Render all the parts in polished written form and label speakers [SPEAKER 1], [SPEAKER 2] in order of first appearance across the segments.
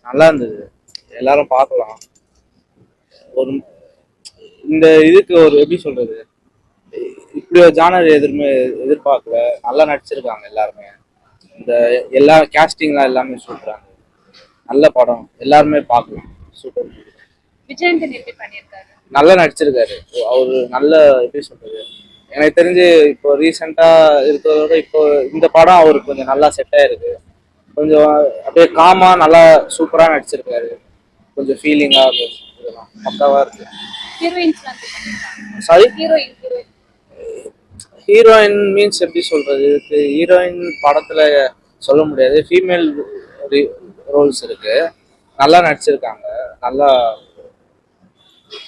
[SPEAKER 1] நல்லா இருந்தது. எல்லாரும் பார்க்கலாம். ஒரு இந்த இதுக்கு ஒரு எப்படி சொல்றது, இப்படி ஒரு ஜானர் எதிர்பார்க்கல. நல்லா நடிச்சிருக்காங்க எல்லாருமே. இந்த எல்லா கேஸ்டிங்லாம் எல்லாமே சூப்பராங்க. நல்ல படம், எல்லாருமே பார்க்கலாம். சூப்பர்.
[SPEAKER 2] விஜயந்தன் எப்படி பண்ணியிருக்காரு?
[SPEAKER 1] நல்லா நடிச்சிருக்காரு. அவரு நல்ல எப்படி சொல்றது, எனக்கு தெரிஞ்சு இப்போ ரீசெண்டா இருக்கிறத விட இப்போ இந்த படம் அவருக்கு கொஞ்சம் நல்லா செட் ஆயிருக்கு. கொஞ்சம் அப்படியே காமா நல்லா சூப்பரா நடிச்சிருக்காரு. கொஞ்சம் ஃபீலிங்கா இதெல்லாம் பக்காவா இருக்கு.
[SPEAKER 2] ஹீரோயின்ஸ்லாம் எப்படி பண்ணியிருக்காங்க?
[SPEAKER 1] சாரி,
[SPEAKER 2] ஹீரோயின்
[SPEAKER 1] ஹீரோயின் மீன்ஸ் எப்படி சொல்றது, ஹீரோயின் படத்துல சொல்ல முடியாது. ஃபீமேல் ரோல்ஸ் இருக்கு. நல்லா நடிச்சிருக்காங்க. நல்லா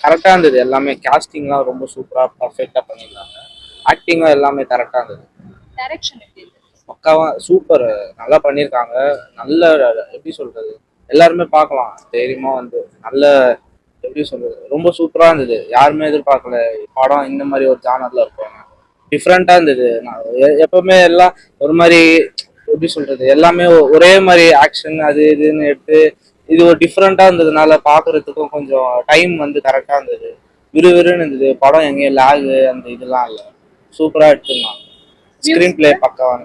[SPEAKER 1] கரெக்டா இருந்தது. எல்லாமே கேஸ்டிங்லாம் ரொம்ப சூப்பரா பர்ஃபெக்டா பண்ணியிருந்தாங்க. ஆக்டிங்கும் எல்லாமே கரெக்டா இருந்தது.
[SPEAKER 2] டைரக்ஷன் எப்படி இருக்கு?
[SPEAKER 1] பக்காவா சூப்பர். நல்லா பண்ணியிருக்காங்க. நல்ல எப்படி சொல்றது, எல்லாருமே பார்க்கலாம் தைரியமா வந்து. நல்ல எப்படி சொல்றது, ரொம்ப சூப்பரா இருந்தது. யாருமே எதிர்பார்க்கல படம் இந்த மாதிரி ஒரு ஜானர்ல இருக்கும். டிஃப்ரெண்டா இருந்தது. நான் எப்பவுமே எல்லாம் ஒரு மாதிரி எப்படி சொல்றது, எல்லாமே ஒரே மாதிரி ஆக்ஷன் அது இதுன்னு எடுத்து, இது ஒரு டிஃப்ரெண்டா இருந்ததுனால பாக்குறதுக்கும் கொஞ்சம் டைம் வந்து கரெக்டா இருந்தது. விறுவிறுன்னு இருந்தது படம். எங்கேயும் லேகு அந்த இதெல்லாம் இல்லை. சூப்பரா எடுத்திருந்தாங்க. ஸ்கிரீன் பிளே பக்காவான.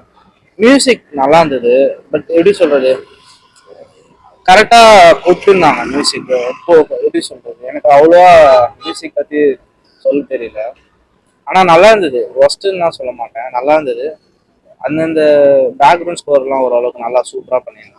[SPEAKER 1] மியூசிக் நல்லா இருந்தது. பட் எப்படி சொல்றது, கரெக்டா கொடுத்துருந்தாங்க மியூசிக். இப்போ எப்படி சொல்றது, எனக்கு அவ்வளோவா மியூசிக் பத்தி சொல்ல தெரியல. ஆனா நல்லா இருந்தது. ஒஸ்ட்டுன்னு நான் சொல்ல மாட்டேன், நல்லா இருந்தது. அந்தந்த பேக்ரவுண்ட் ஸ்கோர்லாம் ஓரளவுக்கு நல்லா சூப்பரா பண்ணியிருந்தாங்க.